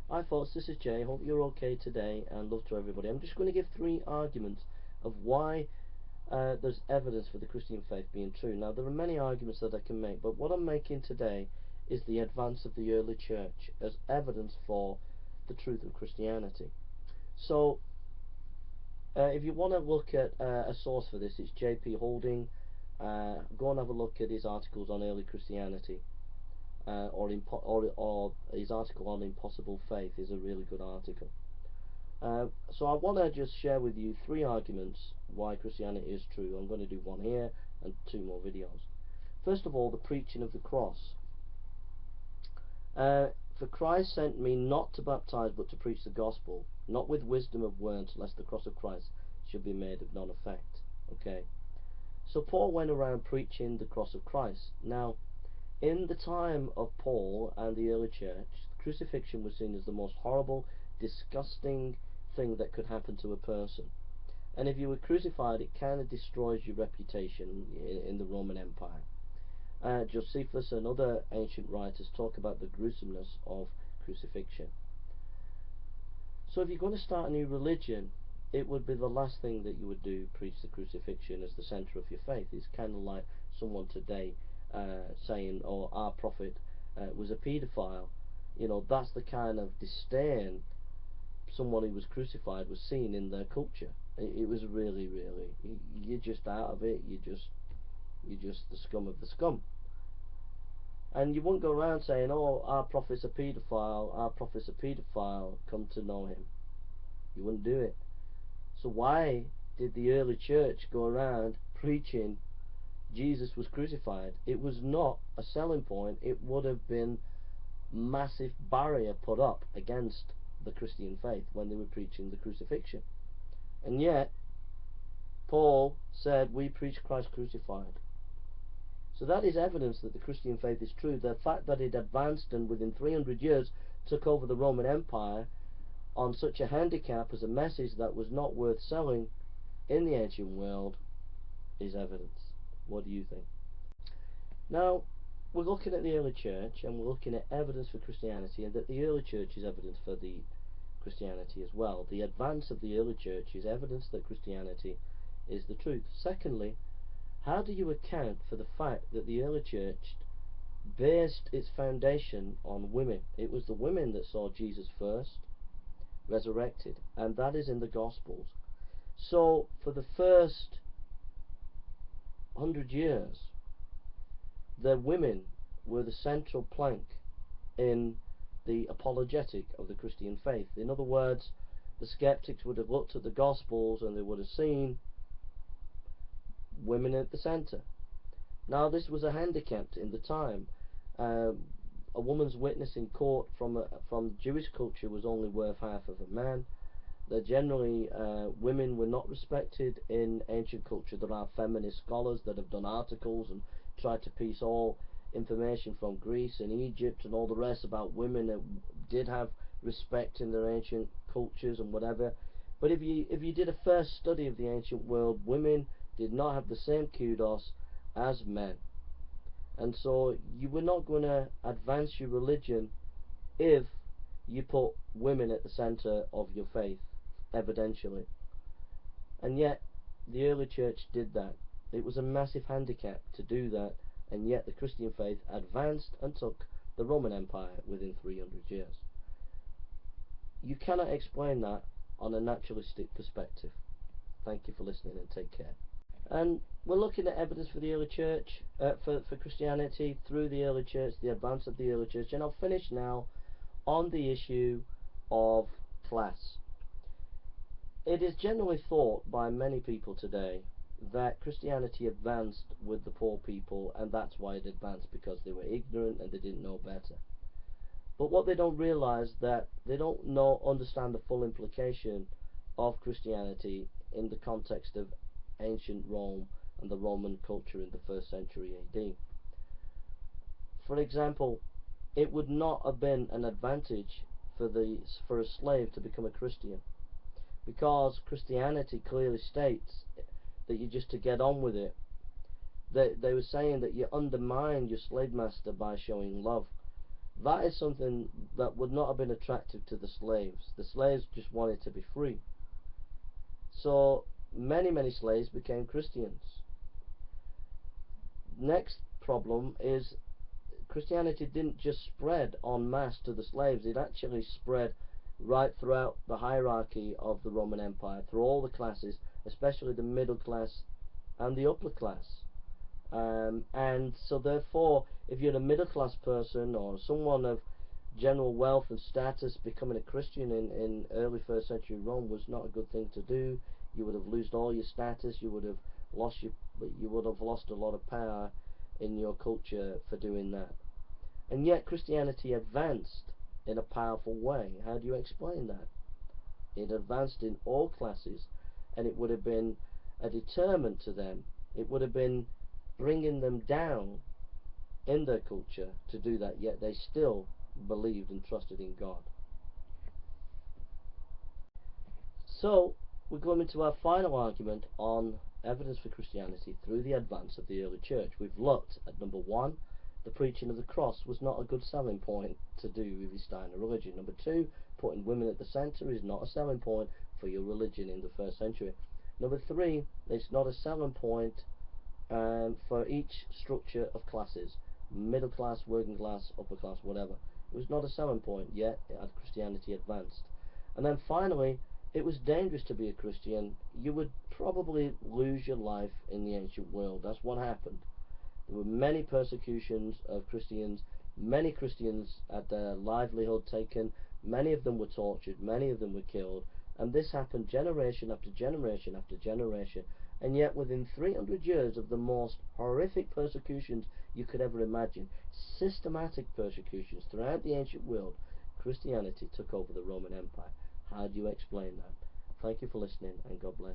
Hi folks, this is Jay. Hope you're okay today and love to everybody. I'm just going to give three arguments of why there's evidence for the Christian faith being true. Now, there are many arguments that I can make, but what I'm making today is the advance of the early church as evidence for the truth of Christianity. So, if you want to look at a source for this, it's J.P. Holding. Go and have a look at his articles on early Christianity. Or his article on impossible faith is a really good article. So I want to just share with you three arguments why Christianity is true. I'm going to do one here and two more videos. First of all, the preaching of the cross. For Christ sent me not to baptize but to preach the gospel, not with wisdom of words, lest the cross of Christ should be made of none effect. Okay. So Paul went around preaching the cross of Christ. Now, in the time of Paul and the early church, crucifixion was seen as the most horrible, disgusting thing that could happen to a person. And if you were crucified, it kind of destroys your reputation in the Roman Empire. Josephus and other ancient writers talk about the gruesomeness of crucifixion. So if you're going to start a new religion, it would be the last thing that you would do, preach the crucifixion as the centre of your faith. It's kind of like someone today saying, oh, our prophet was a paedophile. You know, that's the kind of disdain someone who was crucified was seen in their culture. It was really, you're just out of it. You're just the scum of the scum. And you wouldn't go around saying, oh, our prophet's a paedophile, our prophet's a paedophile, come to know him. You wouldn't do it. So why did the early church go around preaching Jesus was crucified? It was not a selling point. It would have been massive barrier put up against the Christian faith when they were preaching the crucifixion. And yet, Paul said, we preach Christ crucified. So that is evidence that the Christian faith is true. The fact that it advanced and within 300 years took over the Roman Empire on such a handicap as a message that was not worth selling in the ancient world is evidence. What do you think? Now, we're looking at the early church and we're looking at evidence for Christianity, and that the early church is evidence for the Christianity as well. The advance of the early church is evidence that Christianity is the truth. Secondly, how do you account for the fact that the early church based its foundation on women? It was the women that saw Jesus first, resurrected, and that is in the Gospels. So, for the first 100 years, the women were the central plank in the apologetic of the Christian faith. In other words, the skeptics would have looked at the Gospels and they would have seen women at the centre. Now, this was a handicap in the time. A woman's witness in court from Jewish culture was only worth half of a man. That generally women were not respected in ancient culture. There are feminist scholars that have done articles and tried to piece all information from Greece and Egypt and all the rest about women that did have respect in their ancient cultures and whatever. But if you did a first study of the ancient world, women did not have the same kudos as men. And so you were not going to advance your religion if you put women at the centre of your faith, evidentially. And yet, the early church did that. It was a massive handicap to do that, and yet the Christian faith advanced and took the Roman Empire within 300 years. You cannot explain that on a naturalistic perspective. Thank you for listening and take care. And we're looking at evidence for the early church, for Christianity through the early church, the advance of the early church, and I'll finish now on the issue of class. It is generally thought by many people today that Christianity advanced with the poor people, and that's why it advanced, because they were ignorant and they didn't know better. But what they don't realize, that they don't understand the full implication of Christianity in the context of ancient Rome and the Roman culture in the 1st century AD. For example, it would not have been an advantage for a slave to become a Christian, because Christianity clearly states that you just to get on with it. They were saying that you undermine your slave master by showing love. That is something that would not have been attractive to the slaves. The slaves just wanted to be free. So many slaves became Christians. Next problem is Christianity didn't just spread en masse to the slaves, it actually spread right throughout the hierarchy of the Roman Empire, through all the classes, especially the middle class and the upper class. And so therefore, if you're a middle class person or someone of general wealth and status, becoming a Christian in early first century Rome was not a good thing to do. You would have lost all your status, you would have lost a lot of power in your culture for doing that. And yet Christianity advanced in a powerful way. How do you explain that? It advanced in all classes, and it would have been a deterrent to them. It would have been bringing them down in their culture to do that, yet they still believed and trusted in God. So we're going to our final argument on evidence for Christianity through the advance of the early church. We've looked at number one, the preaching of the cross was not a good selling point to do with your Steiner religion. Number two, putting women at the centre is not a selling point for your religion in the first century. Number three, it's not a selling point for each structure of classes, middle class, working class, upper class, whatever. It was not a selling point, yet as Christianity advanced. And then finally, it was dangerous to be a Christian. You would probably lose your life in the ancient world. That's what happened. There were many persecutions of Christians. Many Christians had their livelihood taken. Many of them were tortured. Many of them were killed. And this happened generation after generation after generation. And yet within 300 years of the most horrific persecutions you could ever imagine, systematic persecutions throughout the ancient world, Christianity took over the Roman Empire. How do you explain that? Thank you for listening, and God bless you.